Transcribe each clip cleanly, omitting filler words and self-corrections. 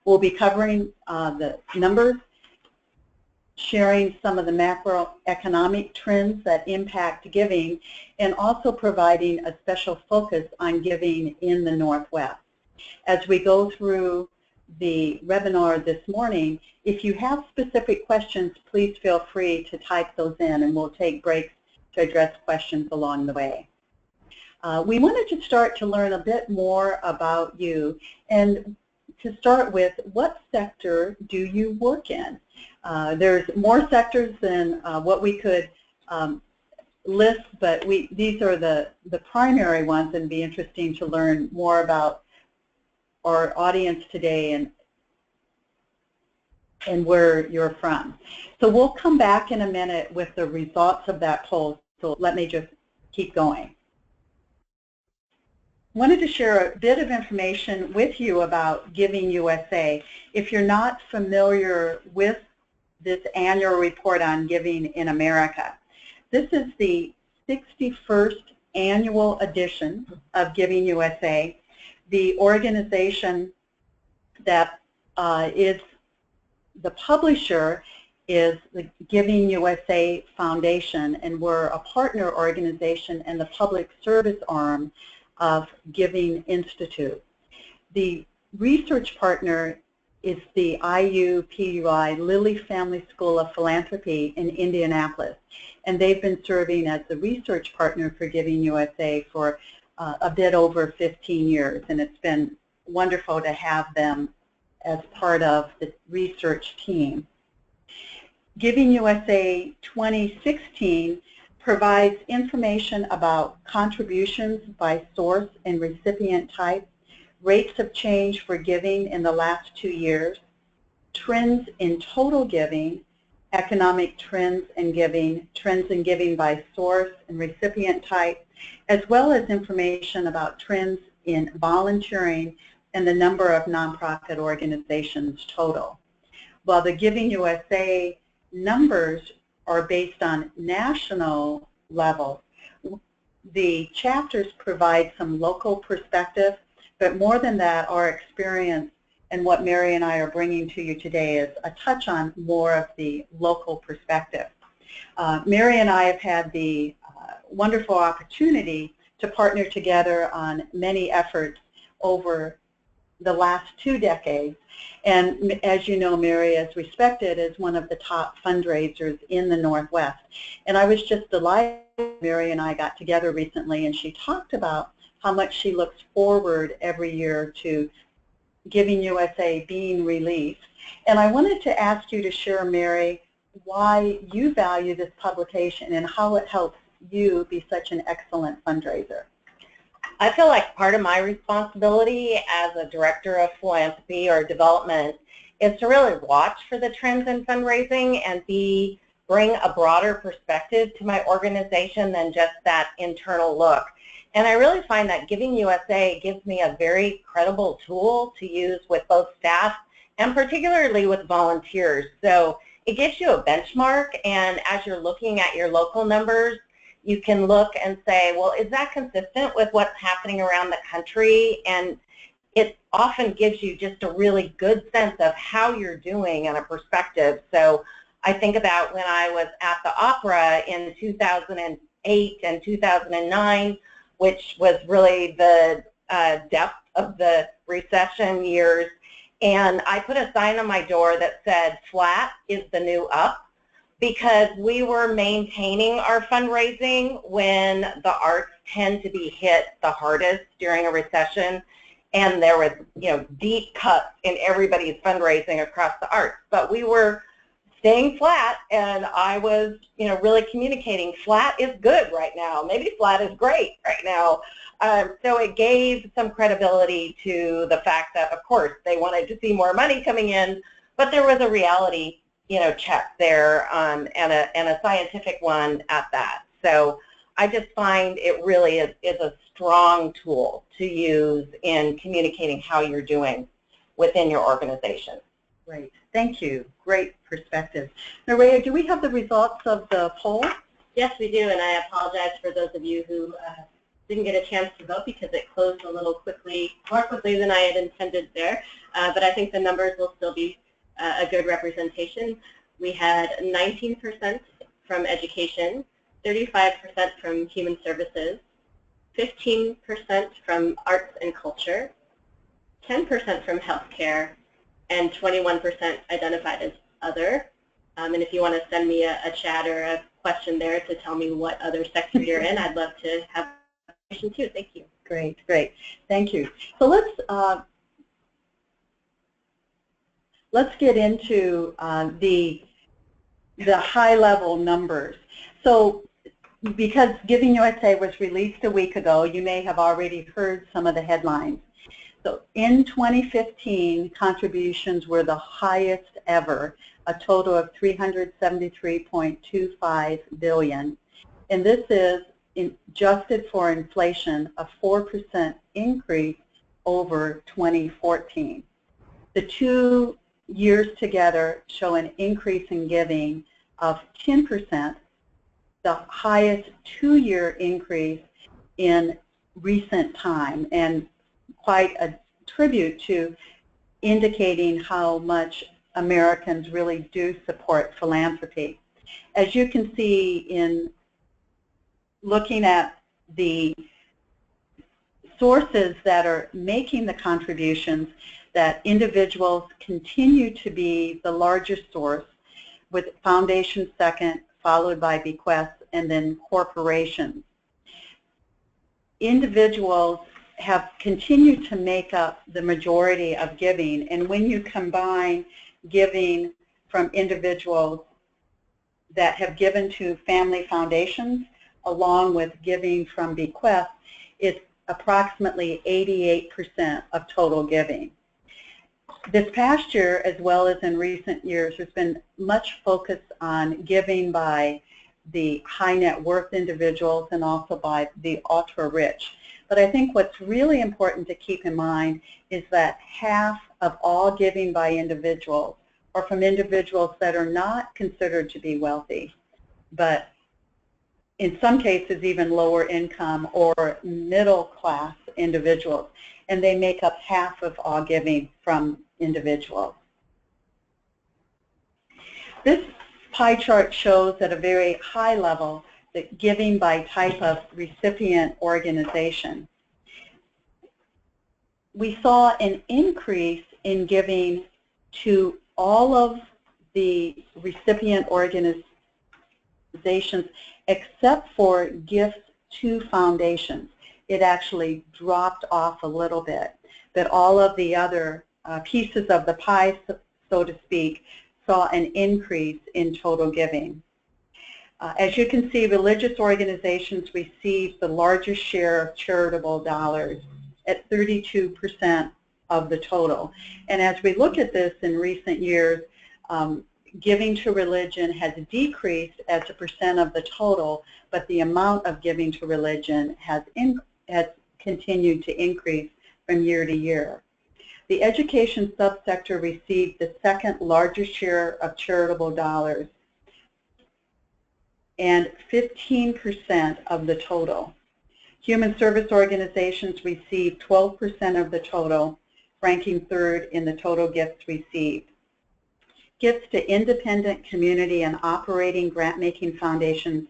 We'll be covering the numbers, sharing some of the macroeconomic trends that impact giving, and also providing a special focus on giving in the Northwest. As we go through the webinar this morning, if you have specific questions, please feel free to type those in, and we'll take breaks to address questions along the way. We wanted to start to learn a bit more about you, and to start with, what sector do you work in? There's more sectors than what we could list, but these are the primary ones, and be interesting to learn more about our audience today and where you're from. So we'll come back in a minute with the results of that poll, so let me just keep going. I wanted to share a bit of information with you about Giving USA. If you're not familiar with this annual report on giving in America, this is the 61st annual edition of Giving USA. The organization that is the publisher is the Giving USA Foundation, and we're a partner organization and the public service arm of Giving Institute. The research partner is the IUPUI Lilly Family School of Philanthropy in Indianapolis, and they've been serving as the research partner for Giving USA for a bit over 15 years, and it's been wonderful to have them as part of the research team. Giving USA 2016 provides information about contributions by source and recipient type, rates of change for giving in the last 2 years, trends in total giving, economic trends in giving by source and recipient type, as well as information about trends in volunteering and the number of nonprofit organizations total. While the Giving USA numbers are based on national level, the chapters provide some local perspective, but more than that, our experience and what Mary and I are bringing to you today is a touch on more of the local perspective. Mary and I have had the wonderful opportunity to partner together on many efforts over the last 2 decades. And as you know, Mary is respected as one of the top fundraisers in the Northwest. And I was just delighted Mary and I got together recently, and she talked about how much she looks forward every year to Giving USA being released. And I wanted to ask you to share, Mary, why you value this publication and how it helps you be such an excellent fundraiser. I feel like part of my responsibility as a director of philanthropy or development is to really watch for the trends in fundraising and bring a broader perspective to my organization than just that internal look. And I really find that Giving USA gives me a very credible tool to use with both staff and particularly with volunteers. So it gives you a benchmark, and as you're looking at your local numbers, you can look and say, well, is that consistent with what's happening around the country? And it often gives you just a really good sense of how you're doing and a perspective. So I think about when I was at the Opera in 2008 and 2009, which was really the depth of the recession years, and I put a sign on my door that said, flat is the new up, because we were maintaining our fundraising when the arts tend to be hit the hardest during a recession, and there was, deep cuts in everybody's fundraising across the arts. But we were staying flat, and I was, really communicating flat is good right now. Maybe flat is great right now. So it gave some credibility to the fact that, of course, they wanted to see more money coming in, but there was a reality check there and a scientific one at that. So I just find it really is a strong tool to use in communicating how you're doing within your organization. Great. Thank you. Great perspective. Maria, do we have the results of the poll? Yes, we do, and I apologize for those of you who didn't get a chance to vote because it closed a little more quickly than I had intended there. But I think the numbers will still be a good representation. We had 19% from education, 35% from human services, 15% from arts and culture, 10% from healthcare, and 21% identified as other. And if you want to send me a chat or a question there to tell me what other sector you're in, I'd love to have a question too. Thank you. Great, great. Thank you. So let's get into the high-level numbers. So because Giving USA was released a week ago, you may have already heard some of the headlines. So in 2015, contributions were the highest ever, a total of $373.25 billion. And this is, adjusted for inflation, a 4% increase over 2014. The 2 years together show an increase in giving of 10%, the highest 2-year increase in recent time, and quite a tribute to indicating how much Americans really do support philanthropy. As you can see in looking at the sources that are making the contributions, that individuals continue to be the largest source, with foundations second, followed by bequests, and then corporations. Individuals have continued to make up the majority of giving, and when you combine giving from individuals that have given to family foundations along with giving from bequests, it's approximately 88% of total giving. This past year, as well as in recent years, there's been much focus on giving by the high net worth individuals and also by the ultra rich. But I think what's really important to keep in mind is that half of all giving by individuals are from individuals that are not considered to be wealthy, but in some cases even lower income or middle class individuals, and they make up half of all giving from individuals. This pie chart shows at a very high level that giving by type of recipient organization. We saw an increase in giving to all of the recipient organizations except for gifts to foundations. It actually dropped off a little bit, but all of the other pieces of the pie, so to speak, saw an increase in total giving. As you can see, religious organizations received the largest share of charitable dollars at 32% of the total. And as we look at this in recent years, giving to religion has decreased as a percent of the total, but the amount of giving to religion has continued to increase from year to year. The education subsector received the second largest share of charitable dollars and 15% of the total. Human service organizations received 12% of the total, ranking third in the total gifts received. Gifts to independent community and operating grant-making foundations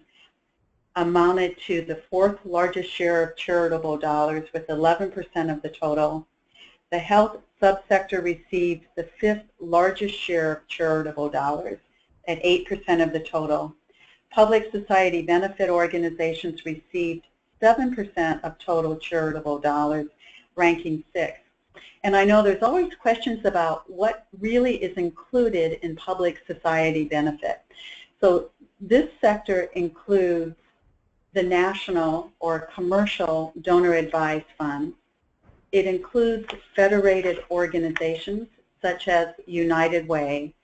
amounted to the fourth largest share of charitable dollars with 11% of the total. The health subsector received the fifth largest share of charitable dollars at 8% of the total. Public society benefit organizations received 7% of total charitable dollars, ranking sixth. And I know there's always questions about what really is included in public society benefit. So this sector includes the national or commercial donor advised funds. It includes federated organizations such as United Way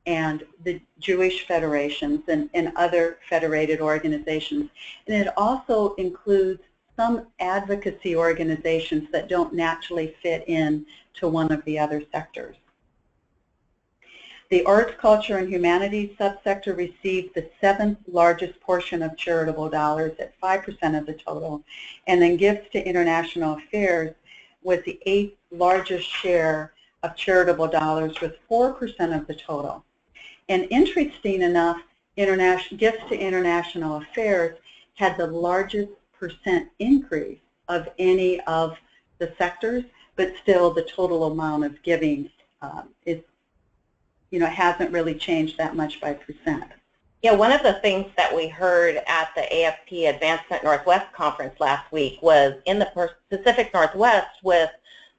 and the Jewish federations and other federated organizations. And it also includes some advocacy organizations that don't naturally fit in to one of the other sectors. The arts, culture, and humanities subsector received the 7th largest portion of charitable dollars at 5% of the total, and then gifts to international affairs was the 8th largest share of charitable dollars with 4% of the total. And interesting enough, gifts to international affairs had the largest percent increase of any of the sectors, but still the total amount of giving hasn't really changed that much by percent. Yeah, one of the things that we heard at the AFP Advancement Northwest conference last week was in the Pacific Northwest with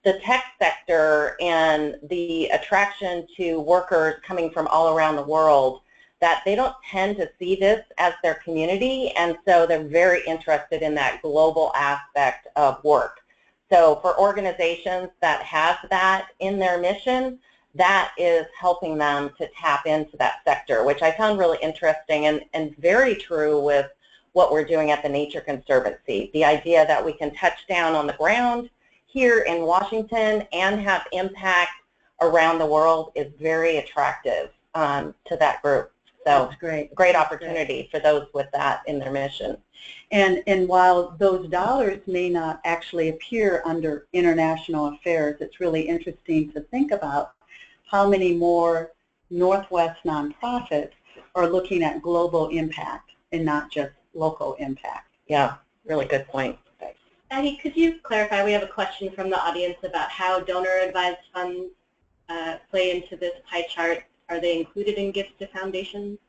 the tech sector and the attraction to workers coming from all around the world, that they don't tend to see this as their community, and so they're very interested in that global aspect of work. So for organizations that have that in their mission, that is helping them to tap into that sector, which I found really interesting and very true with what we're doing at the Nature Conservancy. The idea that we can touch down on the ground here in Washington and have impact around the world is very attractive to that group. So that's great. Great opportunity for those with that in their mission. And while those dollars may not actually appear under international affairs, it's really interesting to think about how many more Northwest nonprofits are looking at global impact and not just local impact. Yeah, really good point. Aggie, could you clarify? We have a question from the audience about how donor-advised funds play into this pie chart. Are they included in gifts to foundations?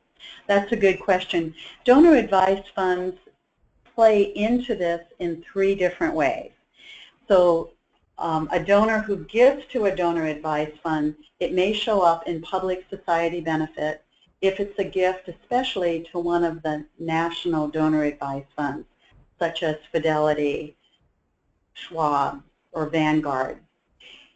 That's a good question. Donor-advised funds play into this in 3 different ways. So a donor who gives to a donor-advised fund, it may show up in public society benefit if it's a gift especially to one of the national donor-advised funds, such as Fidelity, Schwab, or Vanguard.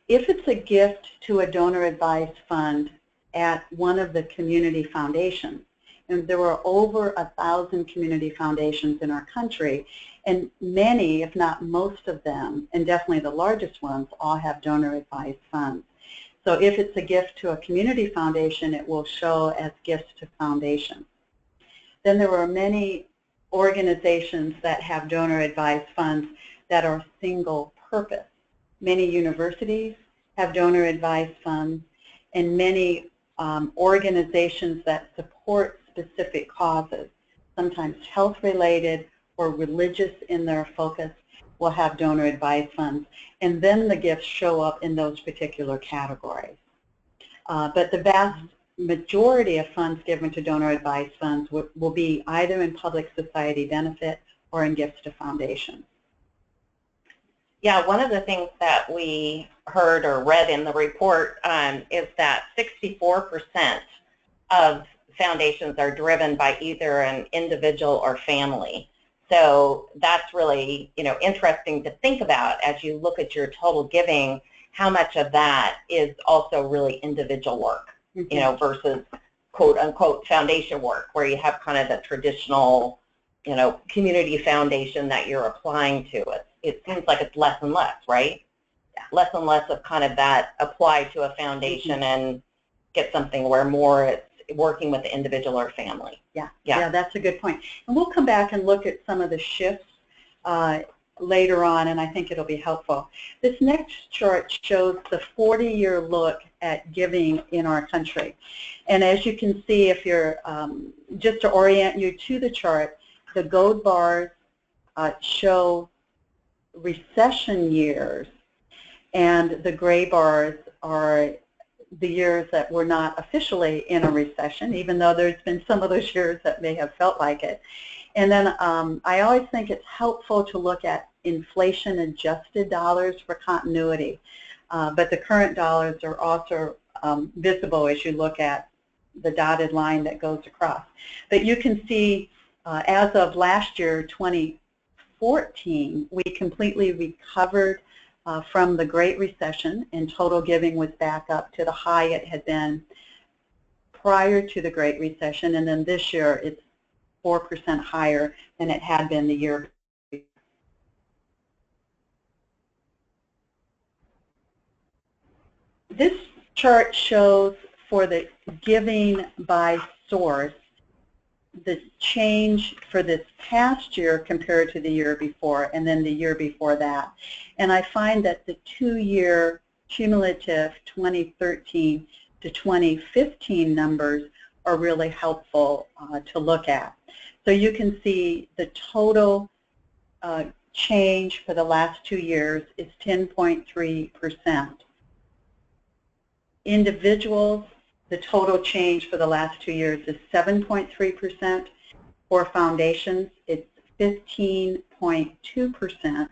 If it's a gift to a donor-advised fund at one of the community foundations, and there were over 1,000 community foundations in our country, and many, if not most of them, and definitely the largest ones, all have donor-advised funds. So if it's a gift to a community foundation, it will show as gifts to foundations. Then there were many organizations that have donor-advised funds that are single purpose. Many universities have donor-advised funds, and many organizations that support specific causes, sometimes health-related or religious in their focus, will have donor-advised funds. And then the gifts show up in those particular categories. But the vast majority of funds given to donor-advised funds will be either in public society benefit or in gifts to foundations. Yeah, one of the things that we heard or read in the report is that 64% of foundations are driven by either an individual or family. So that's really, interesting to think about as you look at your total giving, how much of that is also really individual work, versus quote unquote foundation work, where you have kind of the traditional, community foundation that you're applying to it. It seems like it's less and less, right? Less and less of kind of that apply to a foundation and get something where more it's working with the individual or family. Yeah, that's a good point. And we'll come back and look at some of the shifts later on, and I think it'll be helpful. This next chart shows the 40-year look at giving in our country. And as you can see, if you're, just to orient you to the chart, the gold bars show recession years, and the gray bars are the years that were not officially in a recession, even though there's been some of those years that may have felt like it. And then I always think it's helpful to look at inflation-adjusted dollars for continuity. But the current dollars are also visible as you look at the dotted line that goes across. But you can see as of last year, 2014, we completely recovered from the Great Recession, and total giving was back up to the high it had been prior to the Great Recession, and then this year it's 4% higher than it had been the year before. This chart shows for the giving by source, the change for this past year compared to the year before, and then the year before that. And I find that the 2-year cumulative 2013 to 2015 numbers are really helpful to look at. So you can see the total change for the last 2 years is 10.3%. Individuals, the total change for the last 2 years is 7.3%. For foundations, it's 15.2%.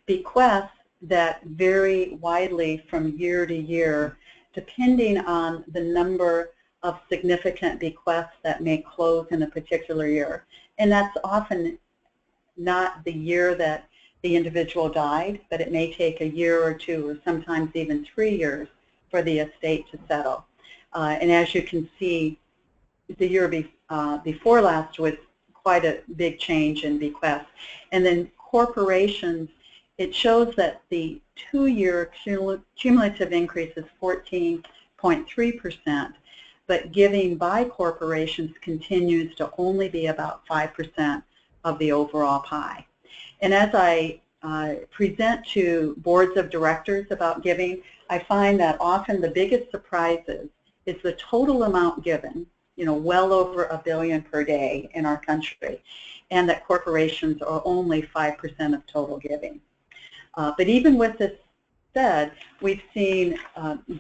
Bequests that vary widely from year to year depending on the number of significant bequests that may close in a particular year. And that's often not the year that the individual died, but it may take a year or 2 or sometimes even 3 years for the estate to settle. And as you can see, the year before last was quite a big change in bequests. And then corporations, it shows that the 2-year cumulative increase is 14.3%, but giving by corporations continues to only be about 5% of the overall pie. And as I present to boards of directors about giving, I find that often the biggest surprises is the total amount given, well over $1 billion per day in our country, and that corporations are only 5% of total giving. But even with this said, we've seen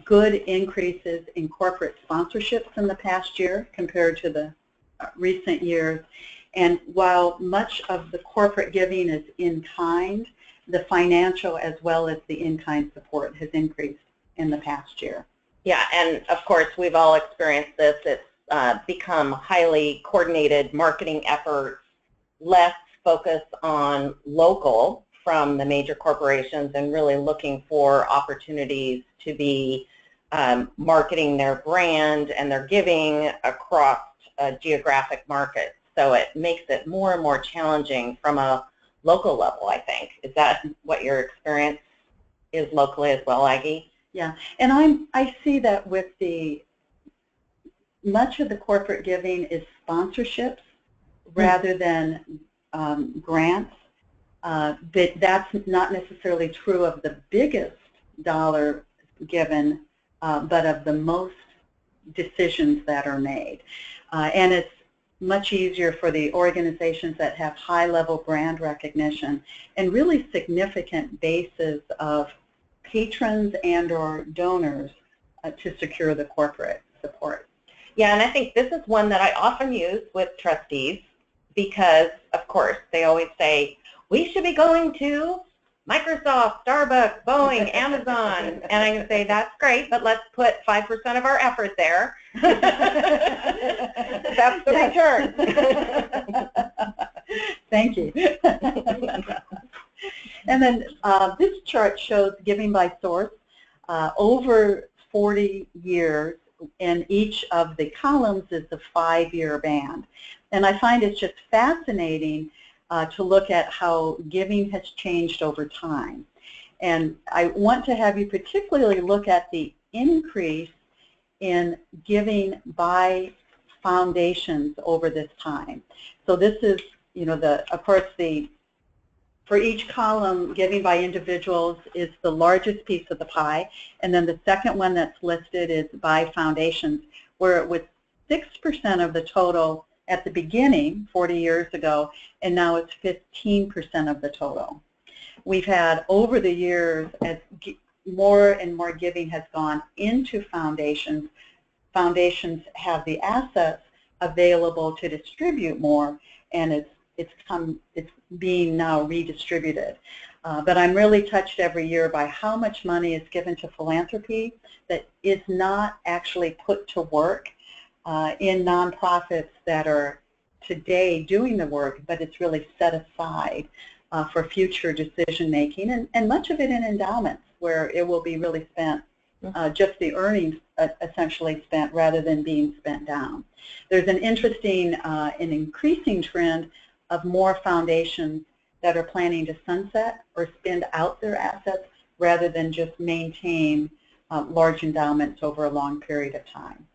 good increases in corporate sponsorships in the past year compared to the recent years. And while much of the corporate giving is in kind, the financial as well as the in-kind support has increased in the past year. Yeah, and of course we've all experienced this. It's become highly coordinated marketing efforts, less focus on local from the major corporations and really looking for opportunities to be marketing their brand and their giving across geographic markets. So it makes it more and more challenging from a local level, I think. Is that what your experience is locally as well, Aggie? Yeah, and I see that with much of the corporate giving is sponsorships rather than grants. But that's not necessarily true of the biggest dollar given, but of the most decisions that are made. And it's much easier for the organizations that have high-level brand recognition and really significant bases of patrons and or donors to secure the corporate support. Yeah, and I think this is one that I often use with trustees because, of course, they always say, we should be going to Microsoft, Starbucks, Boeing, Amazon. And I can say, that's great, but let's put 5% of our effort there. That's the return. Thank you. And then this chart shows giving by source over 40 years, and each of the columns is a 5-year band. And I find it's just fascinating to look at how giving has changed over time. And I want to have you particularly look at the increase in giving by foundations over this time. So this is, of course, for each column, giving by individuals is the largest piece of the pie, and then the second one that's listed is by foundations, where it was 6% of the total at the beginning 40 years ago, and now it's 15% of the total. We've had over the years, as more and more giving has gone into foundations, foundations have the assets available to distribute more, and it's being now redistributed. But I'm really touched every year by how much money is given to philanthropy that is not actually put to work in nonprofits that are today doing the work, but it's really set aside for future decision making, and much of it in endowments where it will be really spent, just the earnings essentially spent rather than being spent down. There's an interesting and increasing trend of more foundations that are planning to sunset or spend out their assets rather than just maintain large endowments over a long period of time.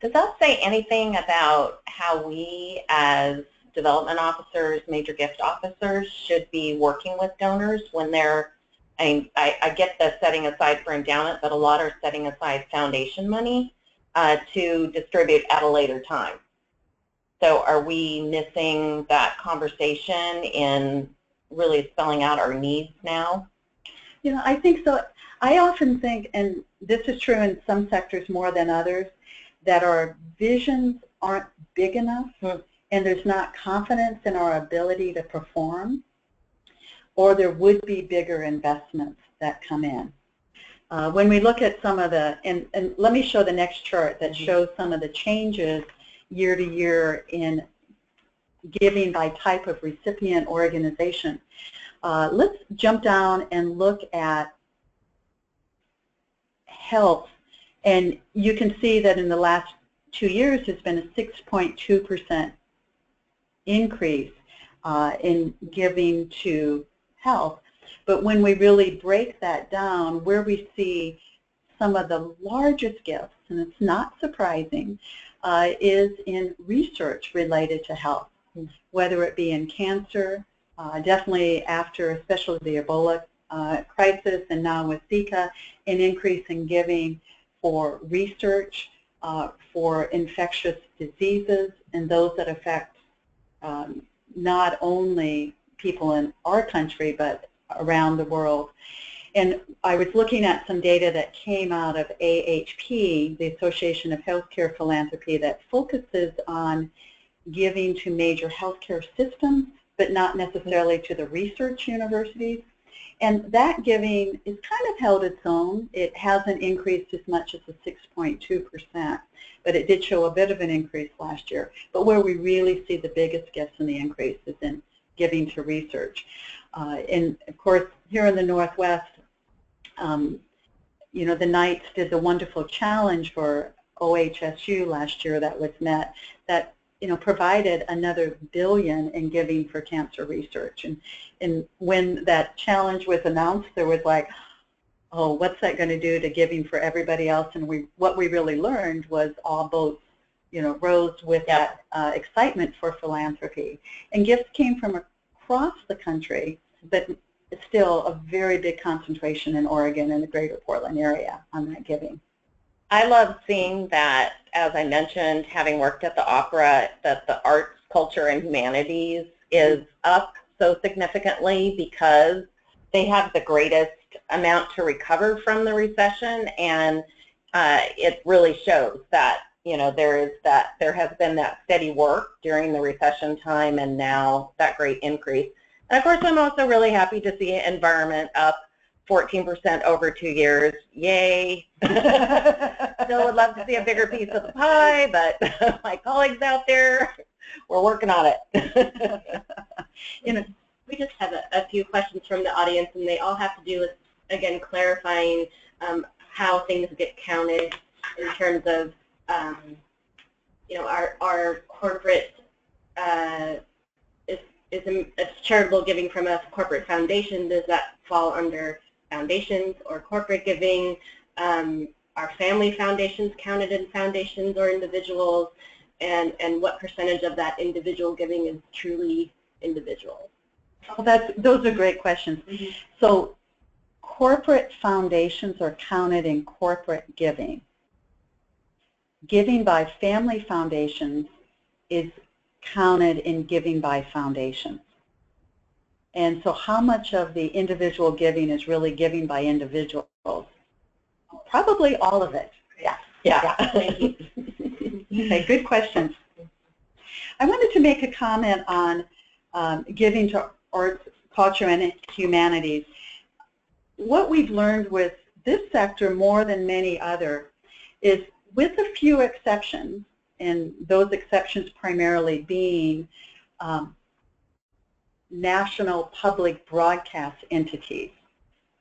Does that say anything about how we as development officers, major gift officers, should be working with donors when they're, I get the setting aside for endowment, but a lot are setting aside foundation money to distribute at a later time. So are we missing that conversation in really spelling out our needs now? You know, I think so. I often think, and this is true in some sectors more than others, that our visions aren't big enough and there's not confidence in our ability to perform, or there would be bigger investments that come in. When we look at some of the, and let me show the next chart that shows some of the changes year to year in giving by type of recipient organization. Let's jump down and look at health, and you can see that in the last 2 years there's been a 6.2% increase in giving to health. But when we really break that down, where we see some of the largest gifts, and it's not surprising, is in research related to health, whether it be in cancer, definitely after especially the Ebola crisis, and now with Zika, an increase in giving for research, for infectious diseases, and those that affect not only people in our country but around the world. And I was looking at some data that came out of AHP, the Association of Healthcare Philanthropy, that focuses on giving to major healthcare systems, but not necessarily to the research universities. And that giving is kind of held its own. It hasn't increased as much as the 6.2%, but it did show a bit of an increase last year. But where we really see the biggest gifts in the increase is in giving to research. And of course, here in the Northwest, you know, the Knights did the wonderful challenge for OHSU last year that was met, that, you know, provided another $1 billion in giving for cancer research. And when that challenge was announced, there was like, oh, what's that going to do to giving for everybody else? And what we really learned was all boats, you know, rose with that excitement for philanthropy. And gifts came from across the country, but still a very big concentration in Oregon and the greater Portland area on that giving. I love seeing that, as I mentioned, having worked at the opera, that the arts, culture, and humanities is up so significantly because they have the greatest amount to recover from the recession, and it really shows that, you know, there has been that steady work during the recession time, and now that great increase. And of course, I'm also really happy to see environment up 14% over 2 years. Yay. Still would love to see a bigger piece of the pie, but my colleagues out there, we're working on it. You know, we just have a few questions from the audience, and they all have to do with, again, clarifying how things get counted in terms of, you know, our corporate, it's charitable giving from a corporate foundation. Does that fall under foundations or corporate giving? Are family foundations counted in foundations or individuals? And what percentage of that individual giving is truly individual? Oh, those are great questions. Mm-hmm. So corporate foundations are counted in corporate giving. Giving by family foundations is counted in giving by foundations. And so how much of the individual giving is really giving by individuals? Probably all of it. Yeah. Thank you. Okay, good questions. I wanted to make a comment on giving to arts, culture, and humanities. What we've learned with this sector more than many other is, with a few exceptions, and those exceptions primarily being national public broadcast entities,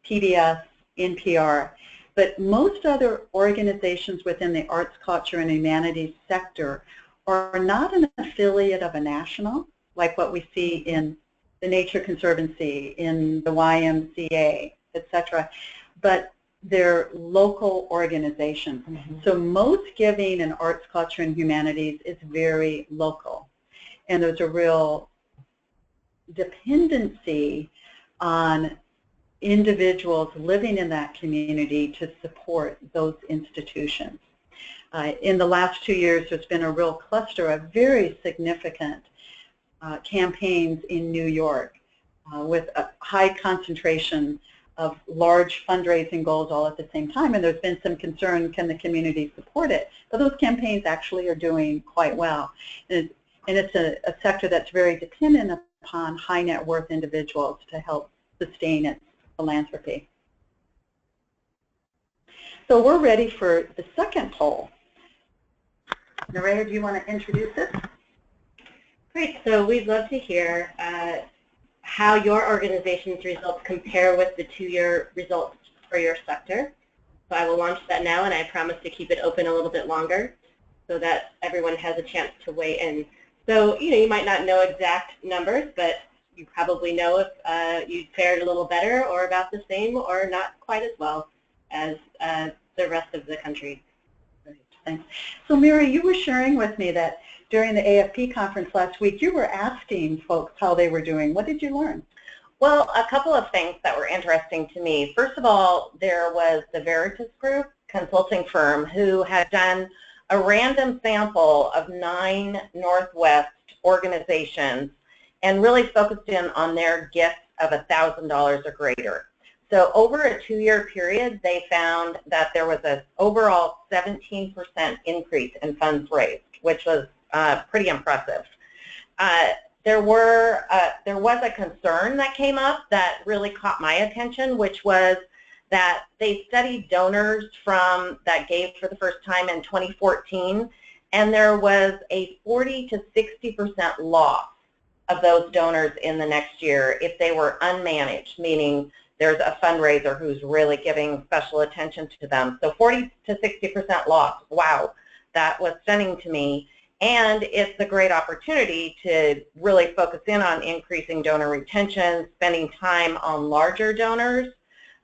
PBS, NPR, but most other organizations within the arts, culture, and humanities sector are not an affiliate of a national, like what we see in the Nature Conservancy, in the YMCA, etc., but they're local organizations. So most giving in arts, culture, and humanities is very local. And there's a real dependency on individuals living in that community to support those institutions. In the last 2 years, there's been a real cluster of very significant campaigns in New York with a high concentration of large fundraising goals all at the same time, and there's been some concern, can the community support it? But those campaigns actually are doing quite well. And it's a sector that's very dependent upon high net worth individuals to help sustain its philanthropy. So we're ready for the second poll. Nerea, do you want to introduce it? Great. So we'd love to hear how your organization's results compare with the 2-year results for your sector. So I will launch that now, and I promise to keep it open a little bit longer so that everyone has a chance to weigh in. So, you might not know exact numbers, but you probably know if you fared a little better or about the same or not quite as well as the rest of the country. Great, thanks. So Mary, you were sharing with me that during the AFP conference last week, you were asking folks how they were doing. What did you learn? Well, a couple of things that were interesting to me. First of all, there was the Veritas Group consulting firm who had done a random sample of 9 Northwest organizations and really focused in on their gifts of $1,000 or greater. So over a 2-year period, they found that there was an overall 17% increase in funds raised, which was pretty impressive. There was a concern that came up that really caught my attention, which was that they studied donors that gave for the first time in 2014, and there was a 40 to 60% loss of those donors in the next year if they were unmanaged, meaning there's a fundraiser who's really giving special attention to them. So 40 to 60% loss. Wow, that was stunning to me. And it's a great opportunity to really focus in on increasing donor retention, spending time on larger donors.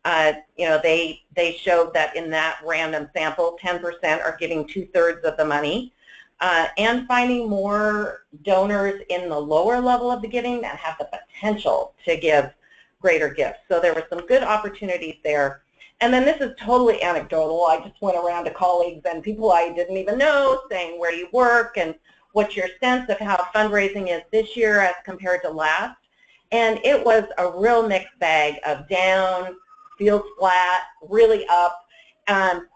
They showed that in that random sample, 10% are giving 2/3 of the money, and finding more donors in the lower level of the giving that have the potential to give greater gifts. So there were some good opportunities there. And then this is totally anecdotal. I just went around to colleagues and people I didn't even know saying, where do you work and what's your sense of how fundraising is this year as compared to last? And it was a real mixed bag of down, feels flat, really up.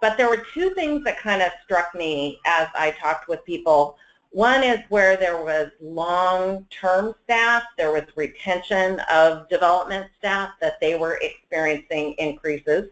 But there were 2 things that kind of struck me as I talked with people. One is where there was long-term staff, there was retention of development staff, that they were experiencing increases,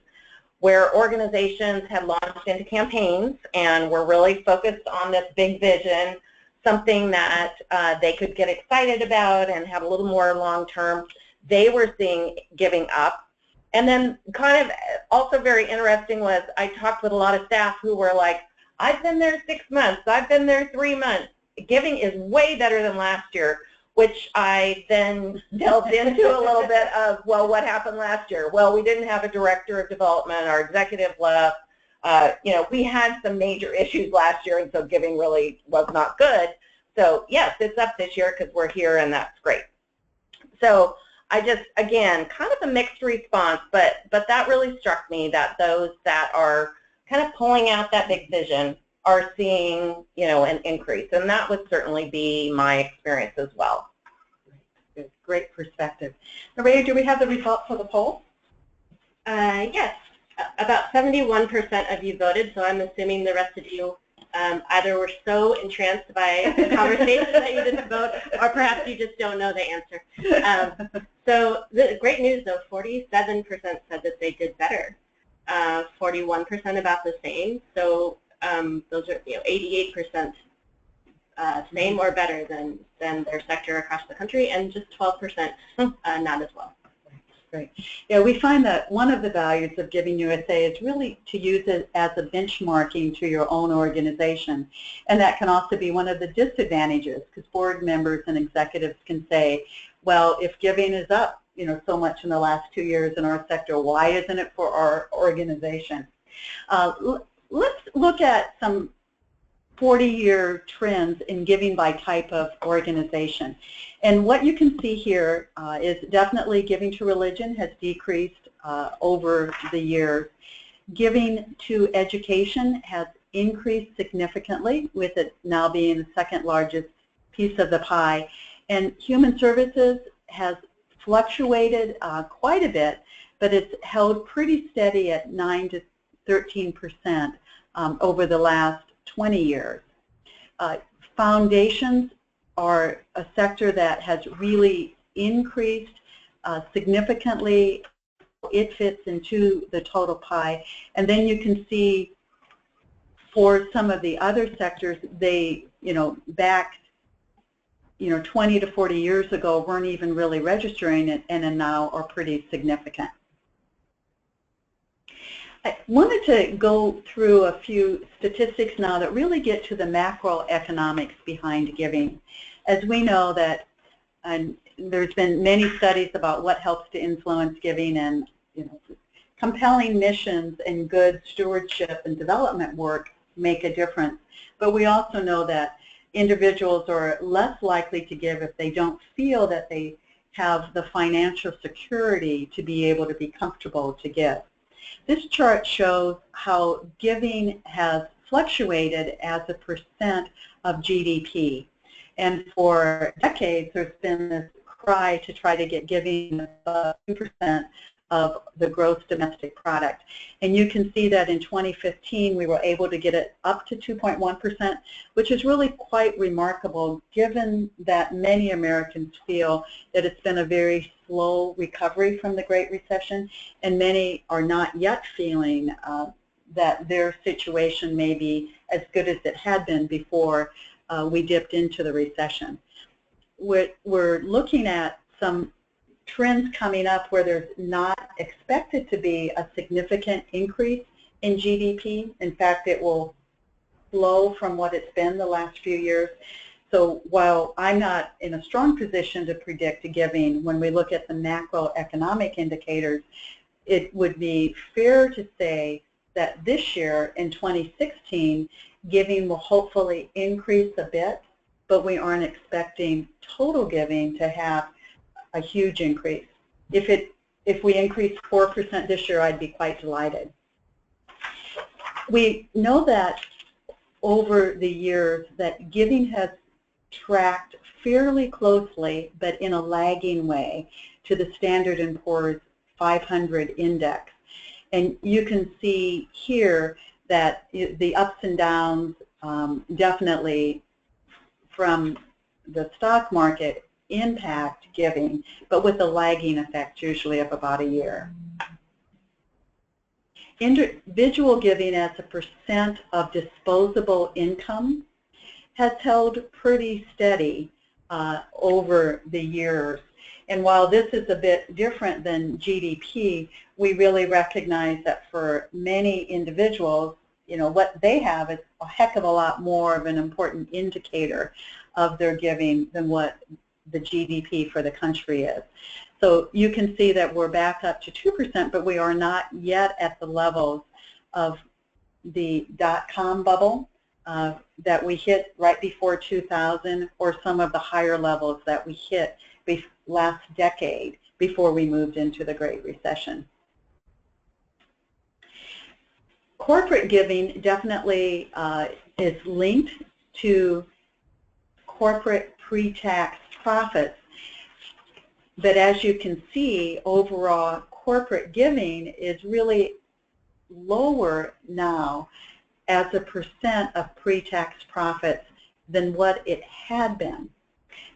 where organizations had launched into campaigns and were really focused on this big vision, something that they could get excited about and have a little more long-term. They were seeing giving up. And then kind of also very interesting was I talked with a lot of staff who were like, I've been there 6 months, I've been there 3 months. Giving is way better than last year, which I then delved into a little bit of, well, what happened last year? Well, we didn't have a director of development, our executive left. We had some major issues last year, and so giving really was not good. So yes, it's up this year because we're here, and that's great. So I just, again, kind of a mixed response, but that really struck me that those that are kind of pulling out that big vision are seeing, an increase, and that would certainly be my experience as well. Great perspective. Nerea, do we have the results for the poll? Yes, about 71% of you voted, so I'm assuming the rest of you either were so entranced by the conversation that you didn't vote, or perhaps you just don't know the answer. So the great news, though, 47% said that they did better, 41% about the same. So those are 88% same or better than their sector across the country, and just 12% not as well. Great. Yeah, we find that one of the values of Giving USA is really to use it as a benchmarking to your own organization. And that can also be one of the disadvantages, because board members and executives can say, well, if giving is up so much in the last 2 years in our sector. Why isn't it for our organization? Let's look at some 40-year trends in giving by type of organization. And what you can see here is definitely giving to religion has decreased over the years. Giving to education has increased significantly, with it now being the second largest piece of the pie. And human services has fluctuated quite a bit, but it's held pretty steady at 9 to 13% over the last 20 years. Foundations are a sector that has really increased significantly. It fits into the total pie. And then you can see for some of the other sectors, they, back 20 to 40 years ago weren't even really registering it, and now are pretty significant. I wanted to go through a few statistics now that really get to the macroeconomics behind giving. As we know that there's been many studies about what helps to influence giving, and compelling missions and good stewardship and development work make a difference. But we also know that individuals are less likely to give if they don't feel that they have the financial security to be able to be comfortable to give. This chart shows how giving has fluctuated as a percent of GDP. And for decades, there's been this cry to try to get giving above 2% of the gross domestic product. And you can see that in 2015, we were able to get it up to 2.1%, which is really quite remarkable given that many Americans feel that it's been a very slow recovery from the Great Recession, and many are not yet feeling that their situation may be as good as it had been before we dipped into the recession. We're looking at some trends coming up where there's not expected to be a significant increase in GDP. In fact, it will slow from what it's been the last few years. So while I'm not in a strong position to predict giving, when we look at the macroeconomic indicators, it would be fair to say that this year, in 2016, giving will hopefully increase a bit, but we aren't expecting total giving to have a huge increase. If we increase 4% this year, I'd be quite delighted. We know that over the years that giving has tracked fairly closely, but in a lagging way, to the Standard & Poor's 500 index. And you can see here that the ups and downs definitely from the stock market impact giving, but with a lagging effect usually of about a year. Individual giving as a percent of disposable income has held pretty steady over the years. And while this is a bit different than GDP, we really recognize that for many individuals, what they have is a heck of a lot more of an important indicator of their giving than what the GDP for the country is. So you can see that we're back up to 2%, but we are not yet at the levels of the dot-com bubble that we hit right before 2000, or some of the higher levels that we hit last decade before we moved into the Great Recession. Corporate giving definitely is linked to corporate pre-tax profits, but as you can see, overall corporate giving is really lower now as a percent of pre-tax profits than what it had been.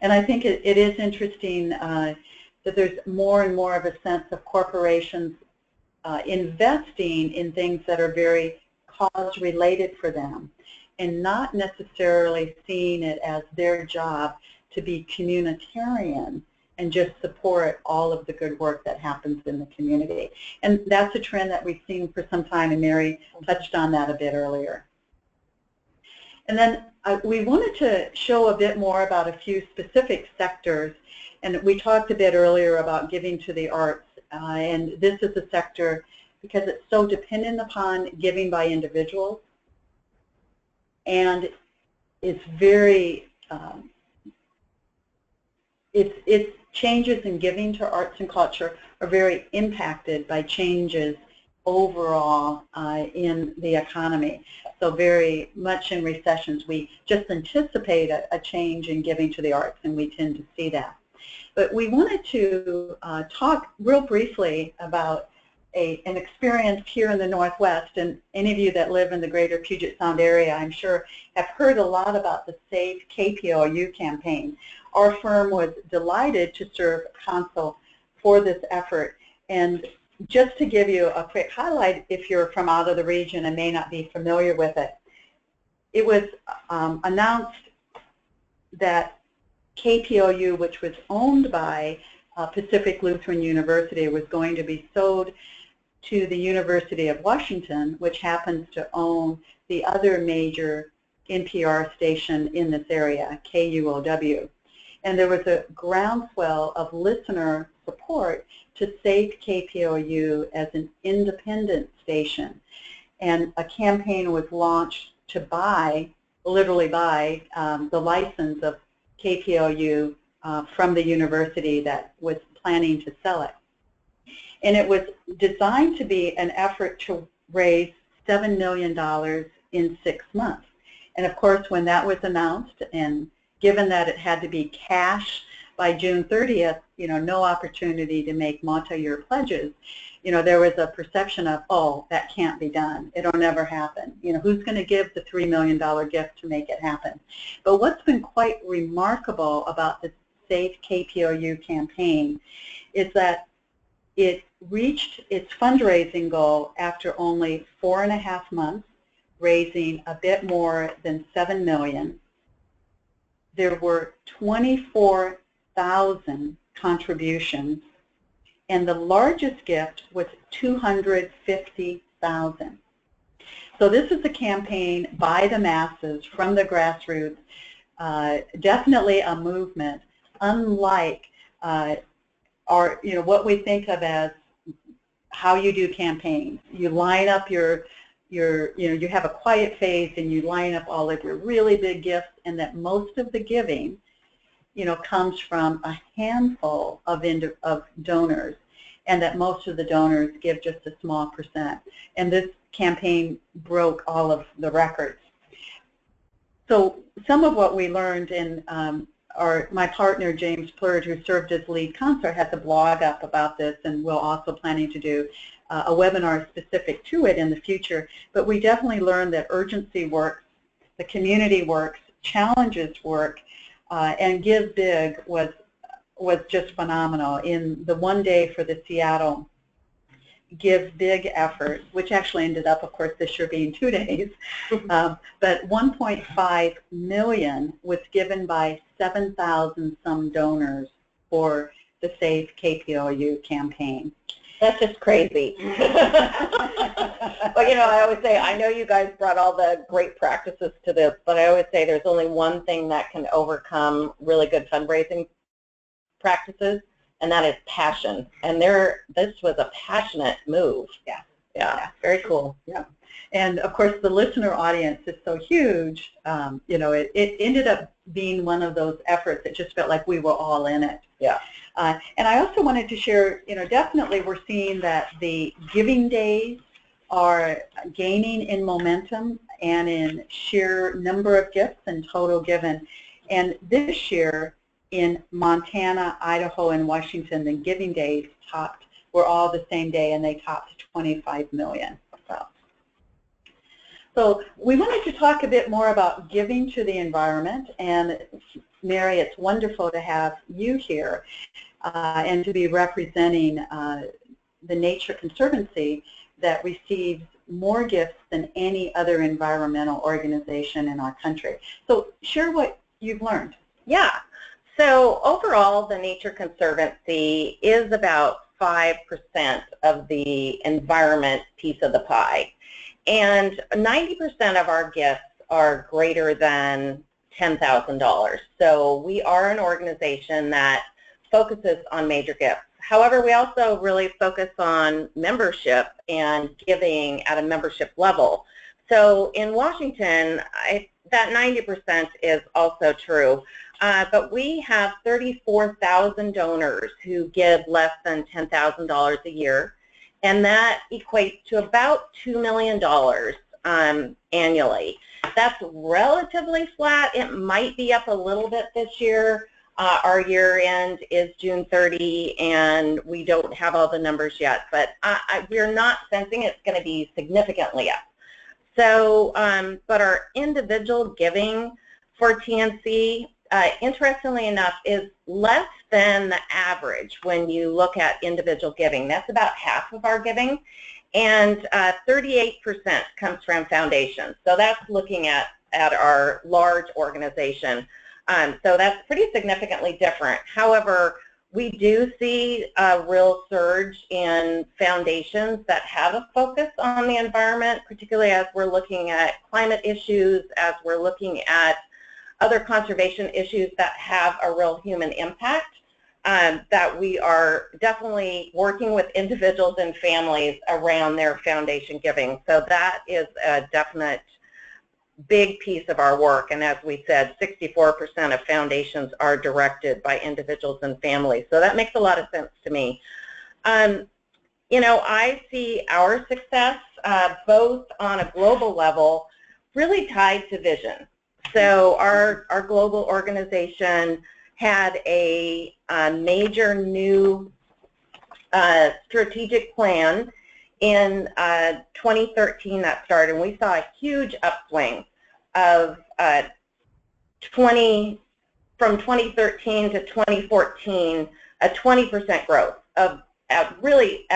And I think it is interesting that there's more and more of a sense of corporations investing in things that are very cause-related for them, and not necessarily seeing it as their job to be communitarian and just support all of the good work that happens in the community. And that's a trend that we've seen for some time, and Mary touched on that a bit earlier. And then we wanted to show a bit more about a few specific sectors. And we talked a bit earlier about giving to the arts. And this is a sector because it's so dependent upon giving by individuals. And it's very, its changes in giving to arts and culture are very impacted by changes overall in the economy. So very much in recessions, we just anticipate a change in giving to the arts, and we tend to see that. But we wanted to talk real briefly about an experience here in the Northwest, and any of you that live in the greater Puget Sound area, I'm sure, have heard a lot about the Save KPOU campaign. Our firm was delighted to serve counsel for this effort. And just to give you a quick highlight, if you're from out of the region and may not be familiar with it, it was announced that KPOU, which was owned by Pacific Lutheran University, was going to be sold to the University of Washington, which happens to own the other major NPR station in this area, KUOW. And there was a groundswell of listener support to save KPOU as an independent station. And a campaign was launched to buy, literally buy, the license of KPOU from the university that was planning to sell it. And it was designed to be an effort to raise $7 million in 6 months. And of course, when that was announced, and given that it had to be cash by June 30th, no opportunity to make multi-year pledges, there was a perception of, oh, that can't be done. It'll never happen. Who's going to give the $3 million gift to make it happen? But what's been quite remarkable about the Save KPOU campaign is that it reached its fundraising goal after only 4.5 months, raising a bit more than $7 million. There were 24,000 contributions, and the largest gift was $250,000. So this is a campaign by the masses, from the grassroots, definitely a movement, unlike what we think of as how you do campaigns. You line up you have a quiet phase, and you line up all of your really big gifts, and that most of the giving, comes from a handful of donors, and that most of the donors give just a small percent. And this campaign broke all of the records. So some of what we learned in my partner, James Plurd, who served as lead counselor, has a blog up about this, and we're also planning to do a webinar specific to it in the future. But we definitely learned that urgency works, the community works, challenges work, and Give Big was just phenomenal. In the one day for the Seattle Give Big effort, which actually ended up, of course, this year being 2 days, but $1.5 million was given by 7,000 some donors for the Save KPOU campaign. That's just crazy. But I always say, I know you guys brought all the great practices to this, but I always say there's only one thing that can overcome really good fundraising practices, and that is passion. And this was a passionate move. Yeah, very cool. Yeah. And of course, the listener audience is so huge. It ended up being one of those efforts that just felt like we were all in it. Yeah. And I also wanted to share, definitely we're seeing that the giving days are gaining in momentum and in sheer number of gifts and total given. And this year in Montana, Idaho, and Washington, the giving days were all the same day, and they topped 25 million. So we wanted to talk a bit more about giving to the environment, and Mary, it's wonderful to have you here and to be representing the Nature Conservancy that receives more gifts than any other environmental organization in our country. So share what you've learned. Yeah. So overall, the Nature Conservancy is about 5% of the environment piece of the pie. And 90% of our gifts are greater than $10,000. So we are an organization that focuses on major gifts. However, we also really focus on membership and giving at a membership level. So in Washington, that 90% is also true. But we have 34,000 donors who give less than $10,000 a year, and that equates to about $2 million annually. That's relatively flat. It might be up a little bit this year. Our year end is June 30, and we don't have all the numbers yet, but we're not sensing it's going to be significantly up. So, but our individual giving for TNC, interestingly enough, is less than the average when you look at individual giving. That's about half of our giving, and 38% comes from foundations. So that's looking at our large organization. So that's pretty significantly different. However, we do see a real surge in foundations that have a focus on the environment, particularly as we're looking at climate issues, as we're looking at other conservation issues that have a real human impact, that we are definitely working with individuals and families around their foundation giving. So that is a definite big piece of our work, and as we said, 64% of foundations are directed by individuals and families. So that makes a lot of sense to me. You know, I see our success both on a global level really tied to vision. So our global organization had a major new strategic plan in 2013 that started, and we saw a huge upswing of from 2013 to 2014, a 20% growth of really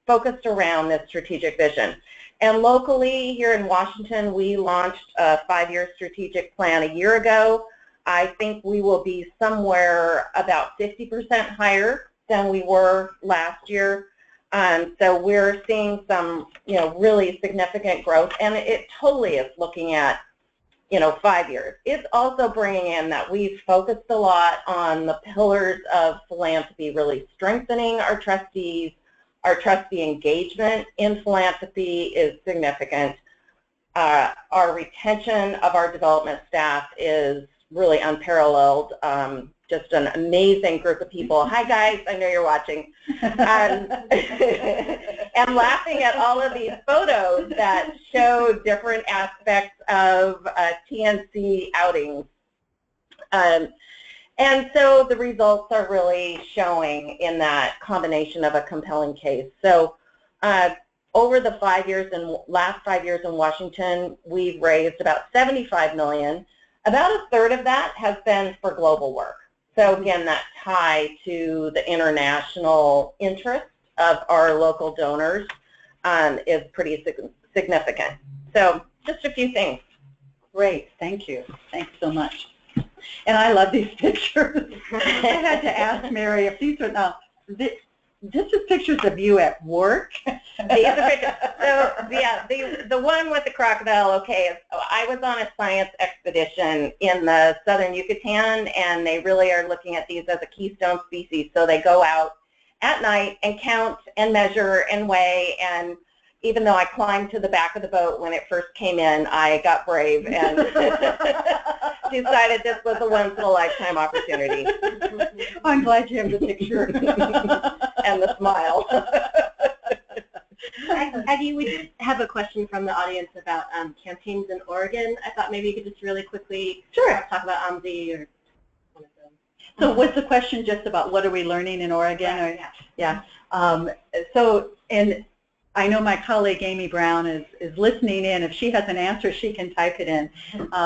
focused around this strategic vision. And locally here in Washington, we launched a 5-year strategic plan a year ago. I think we will be somewhere about 50% higher than we were last year. So we're seeing some, you know, really significant growth, and it totally is looking at, you know, 5 years. It's also bringing in that we've focused a lot on the pillars of philanthropy, really strengthening our trustees. Our trustee engagement in philanthropy is significant. Our retention of our development staff is really unparalleled. Just an amazing group of people. Hi guys, I know you're watching. And laughing at all of these photos that show different aspects of TNC outings. And so the results are really showing in that combination of a compelling case. So over the last 5 years in Washington, we've raised about $75 million. About a third of that has been for global work. So again, that tie to the international interest of our local donors is pretty significant. So just a few things. Great, thank you. Thanks so much. And I love these pictures. I had to ask Mary if these are now. This is pictures of you at work. These are pictures. So yeah, the one with the crocodile. Okay, I was on a science expedition in the southern Yucatan, and they really are looking at these as a keystone species. So they go out at night and count and measure and weigh. And even though I climbed to the back of the boat when it first came in, I got brave and decided this was a once-in-a-lifetime opportunity. I'm glad you have the picture. And the smile. Aggie, we did have a question from the audience about campaigns in Oregon. I thought maybe you could just really quickly talk about OMSI or one of them. So what's the question just about what are we learning in Oregon? Right, or, yeah. So, and I know my colleague Amy Brown is listening in. If she has an answer, she can type it in.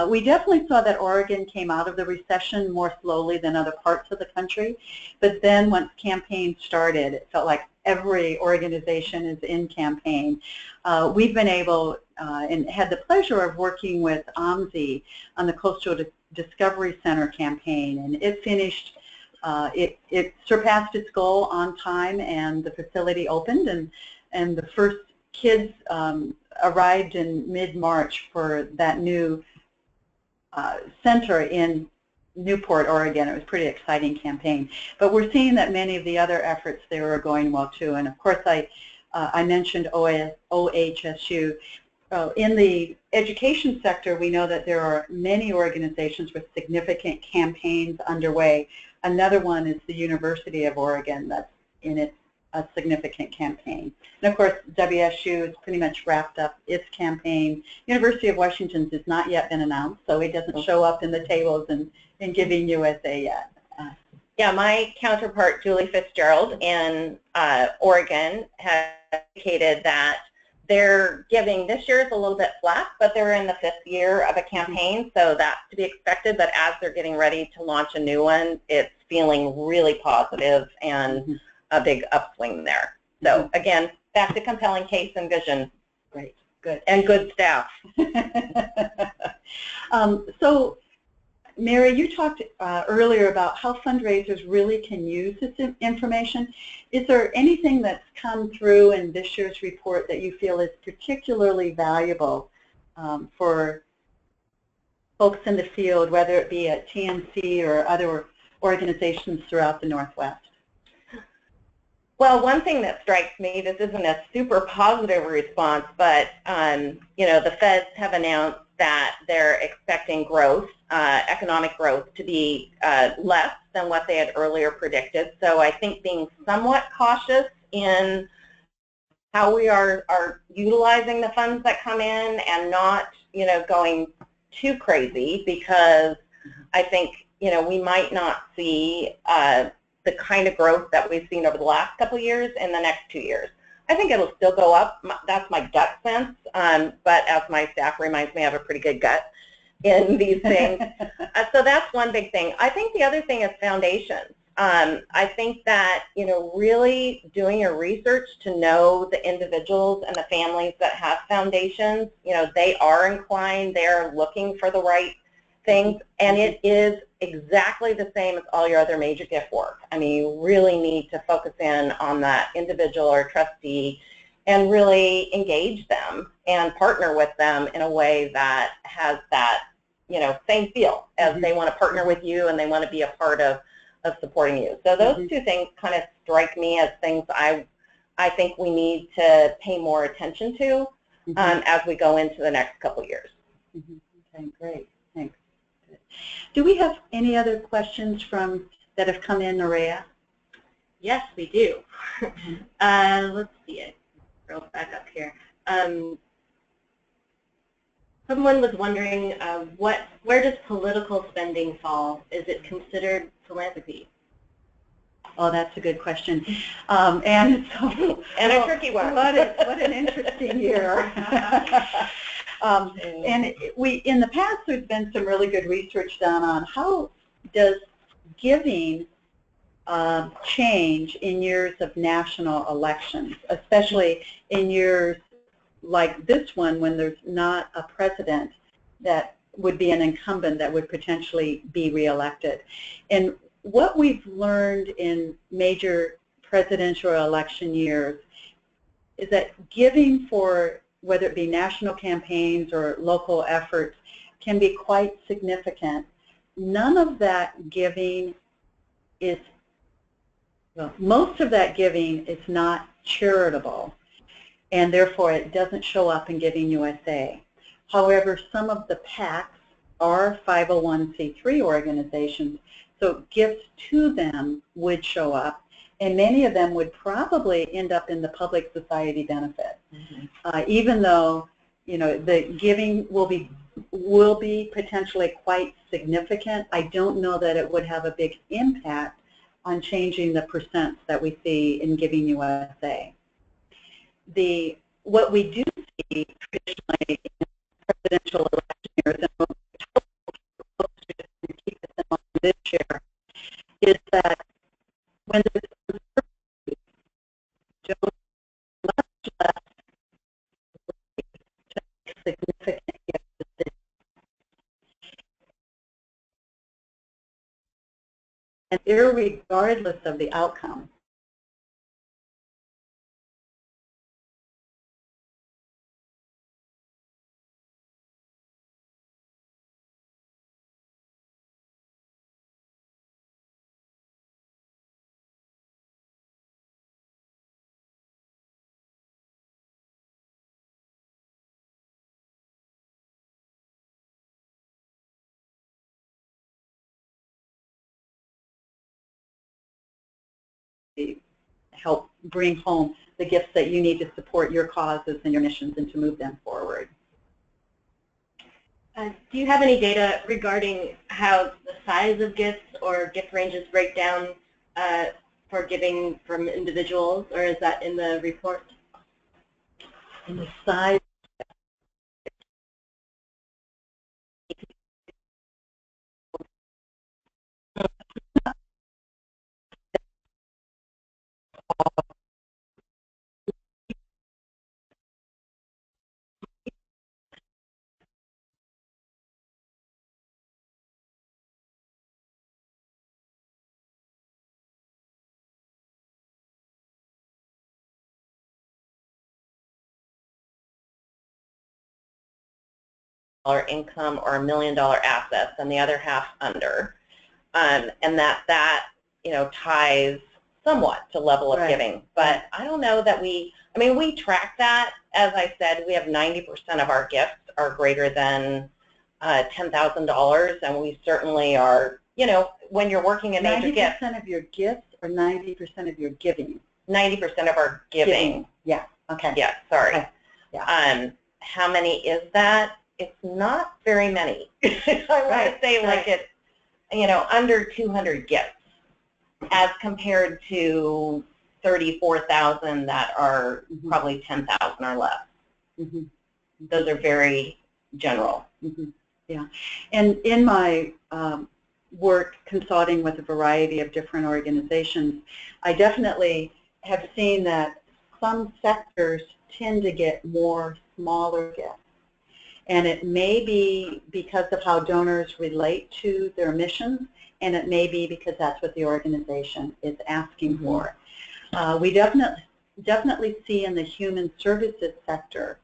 We definitely saw that Oregon came out of the recession more slowly than other parts of the country. But then once campaign started, it felt like every organization is in campaign. We've been able and had the pleasure of working with OMSI on the Coastal Discovery Center campaign, and it finished, it surpassed its goal on time, and the facility opened, and the first kids arrived in mid-March for that new center in Newport, Oregon. It was a pretty exciting campaign. But we're seeing that many of the other efforts there are going well too. And of course, I mentioned OHSU. In the education sector, we know that there are many organizations with significant campaigns underway. Another one is the University of Oregon that's in a significant campaign. And of course, WSU has pretty much wrapped up its campaign. University of Washington's has not yet been announced, so it doesn't show up in the tables in Giving USA yet. Yeah, my counterpart, Julie Fitzgerald in Oregon, has indicated that they're giving, this year is a little bit flat, but they're in the 5th year of a campaign, so that's to be expected. But as they're getting ready to launch a new one, it's feeling really positive and a big upswing there. So again, back to compelling case and vision. Great, good. And good staff. So, Mary, you talked earlier about how fundraisers really can use this information. Is there anything that's come through in this year's report that you feel is particularly valuable for folks in the field, whether it be at TNC or other organizations throughout the Northwest? Well, one thing that strikes me, this isn't a super positive response, but you know, the feds have announced that they're expecting growth, economic growth, to be less than what they had earlier predicted. So I think being somewhat cautious in how we are utilizing the funds that come in and not, you know, going too crazy, because I think, you know, we might not see the kind of growth that we've seen over the last couple of years in the next 2 years. I think it'll still go up. That's my gut sense. But as my staff reminds me, I have a pretty good gut in these things. So that's one big thing. I think the other thing is foundations. I think that, you know, really doing your research to know the individuals and the families that have foundations, you know, they are inclined, they're looking for the right things, and it is exactly the same as all your other major gift work. I mean, you really need to focus in on that individual or trustee and really engage them and partner with them in a way that has that, you know, same feel as they want to partner with you and they want to be a part of supporting you. So those two things kind of strike me as things I think we need to pay more attention to as we go into the next couple of years. Okay, great. Thanks. Do we have any other questions that have come in, Nerea? Yes, we do. Let's see it. Scroll back up here. Someone was wondering where does political spending fall? Is it considered philanthropy? Oh, that's a good question. And a tricky one. What an interesting year. And in the past, there's been some really good research done on how does giving change in years of national elections, especially in years like this one when there's not a president that would be an incumbent that would potentially be reelected. And what we've learned in major presidential election years is that giving for whether it be national campaigns or local efforts can be quite significant. None of that giving is, well, most of that giving is not charitable, and therefore it doesn't show up in Giving USA. However, some of the PACs are 501c3 organizations, so gifts to them would show up, and many of them would probably end up in the public society benefit. Even though, you know, the giving will be potentially quite significant, I don't know that it would have a big impact on changing the percents that we see in Giving USA. What we do see traditionally in presidential election years, and what we keep this in mind this year, is that when there's much less significant gifts, and irregardless of the outcome. help bring home the gifts that you need to support your causes and your missions and to move them forward. Do you have any data regarding how the size of gifts or gift ranges break down for giving from individuals, or is that in the report? In the size. Income or $1 million assets, and the other half under, and that ties somewhat to level of giving. But I don't know that we track that. As I said, we have 90% of our gifts are greater than $10,000, and we certainly are. When you're working a major gift, 90% of your gifts or 90% of your giving? 90% of our giving. Yeah. Okay. Yeah. Sorry. Okay. Yeah. How many is that? It's not very many. I want to say like it's, under 200 gifts as compared to 34,000 that are probably 10,000 or less. Those are very general. Yeah. And in my work consulting with a variety of different organizations, I definitely have seen that some sectors tend to get more smaller gifts. And it may be because of how donors relate to their missions, and it may be because that's what the organization is asking for. We definitely see in the human services sector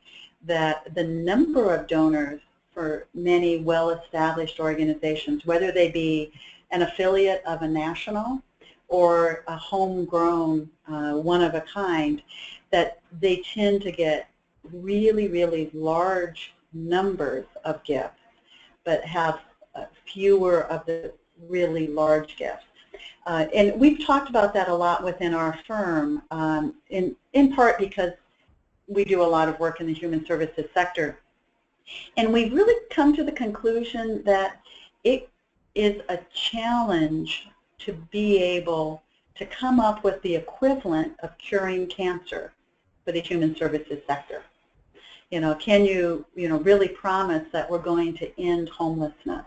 that the number of donors for many well-established organizations, whether they be an affiliate of a national or a homegrown, one-of-a-kind, that they tend to get really, really large numbers of gifts, but have fewer of the really large gifts. And we've talked about that a lot within our firm, in part because we do a lot of work in the human services sector. And we've really come to the conclusion that it is a challenge to be able to come up with the equivalent of curing cancer for the human services sector. Can you, really promise that we're going to end homelessness,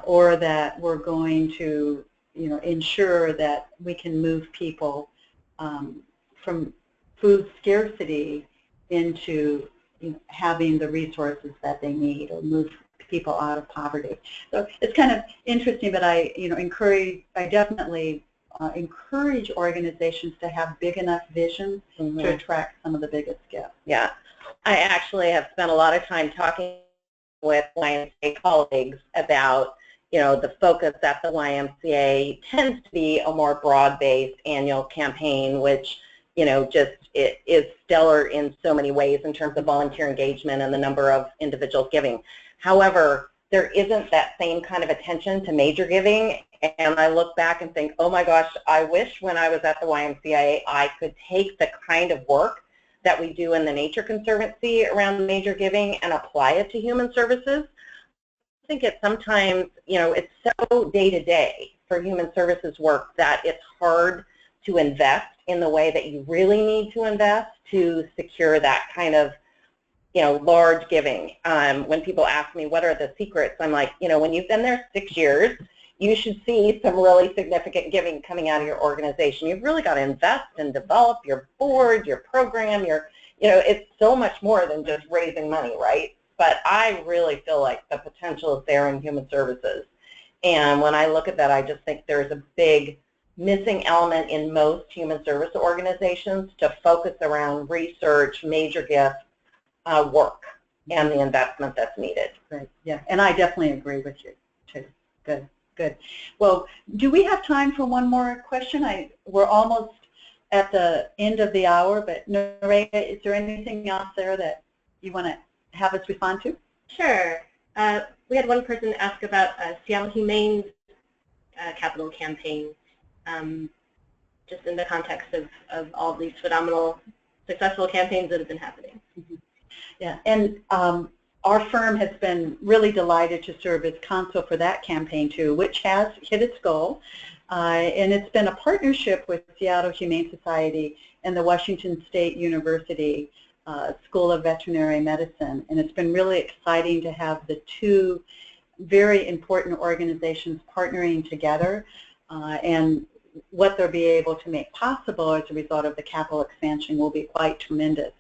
or that we're going to, ensure that we can move people from food scarcity into having the resources that they need, or move people out of poverty. So it's kind of interesting, but I definitely encourage organizations to have big enough visions to attract some of the biggest gifts. Yeah. I actually have spent a lot of time talking with YMCA colleagues about, the focus at the YMCA tends to be a more broad-based annual campaign, which, it is stellar in so many ways in terms of volunteer engagement and the number of individuals giving. However, there isn't that same kind of attention to major giving, and I look back and think, oh my gosh, I wish when I was at the YMCA I could take the kind of work that we do in the Nature Conservancy around major giving and apply it to human services. I think it's sometimes, it's so day-to-day for human services work that it's hard to invest in the way that you really need to invest to secure that kind of, large giving. When people ask me, what are the secrets? I'm like, when you've been there 6 years, you should see some really significant giving coming out of your organization. You've really got to invest and develop your board, your program, it's so much more than just raising money, right? But I really feel like the potential is there in human services. And when I look at that, I just think there's a big missing element in most human service organizations to focus around research, major gift work, and the investment that's needed. Right. Yeah, and I definitely agree with you, too. Good. Good. Well, do we have time for one more question? We're almost at the end of the hour, but Nerea, is there anything else there that you want to have us respond to? Sure. We had one person ask about Seattle Humane's capital campaign. just in the context of all these phenomenal, successful campaigns that have been happening. Yeah, and our firm has been really delighted to serve as counsel for that campaign too, which has hit its goal. And it's been a partnership with Seattle Humane Society and the Washington State University School of Veterinary Medicine. And it's been really exciting to have the two very important organizations partnering together, and what they'll be able to make possible as a result of the capital expansion will be quite tremendous.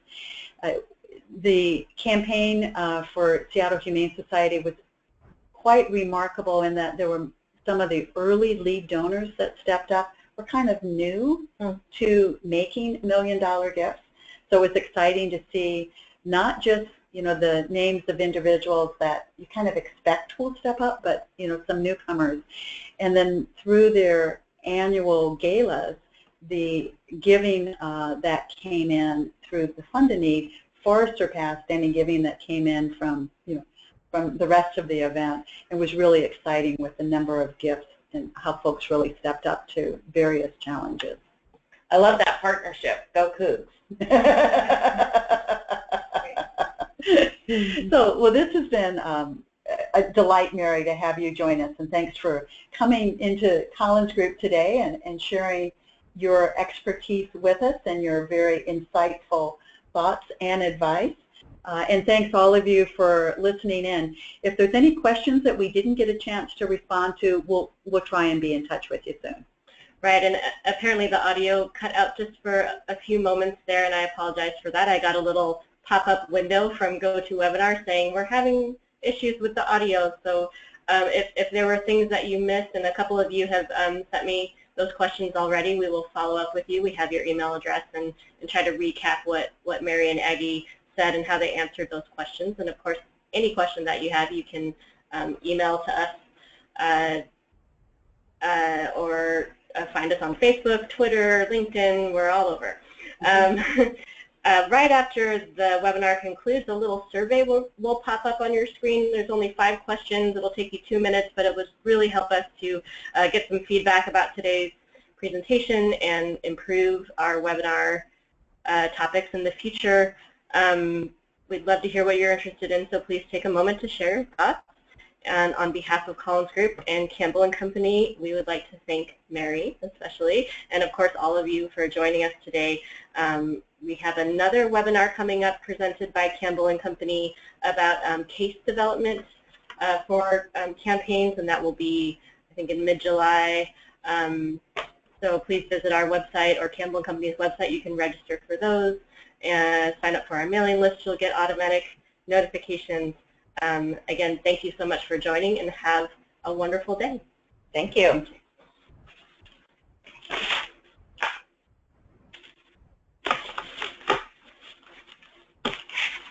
The campaign for Seattle Humane Society was quite remarkable in that there were some of the early lead donors that stepped up were kind of new to making million-dollar gifts. So it's exciting to see not just, you know, the names of individuals that you kind of expect will step up, but, you know, some newcomers. And then through their annual galas, the giving that came in through the Fund a Need far surpassed any giving that came in from, you know, from the rest of the event, and was really exciting with the number of gifts and how folks really stepped up to various challenges. I love that partnership. Go Cougs. So, well, this has been a delight, Mary, to have you join us, and thanks for coming into Collins Group today and sharing your expertise with us and your very insightful thoughts and advice. And thanks all of you for listening in. If there's any questions that we didn't get a chance to respond to, we'll try and be in touch with you soon. Right, and apparently the audio cut out just for a few moments there, and I apologize for that. I got a little pop-up window from GoToWebinar saying we're having issues with the audio. So if there were things that you missed, and a couple of you have sent me those questions already, we will follow up with you. We have your email address and try to recap what Mary and Aggie said and how they answered those questions. And of course, any question that you have, you can email to us or find us on Facebook, Twitter, LinkedIn. We're all over. Right after the webinar concludes, a little survey will pop up on your screen. There's only 5 questions. It'll take you 2 minutes, but it would really help us to get some feedback about today's presentation and improve our webinar topics in the future. We'd love to hear what you're interested in, so please take a moment to share your thoughts. And on behalf of Collins Group and Campbell and Company, we would like to thank Mary especially, and of course all of you for joining us today. We have another webinar coming up presented by Campbell and Company about case development for campaigns, and that will be, I think, in mid-July. So please visit our website or Campbell and Company's website. You can register for those and sign up for our mailing list. You'll get automatic notifications. Again, thank you so much for joining, and have a wonderful day. Thank you.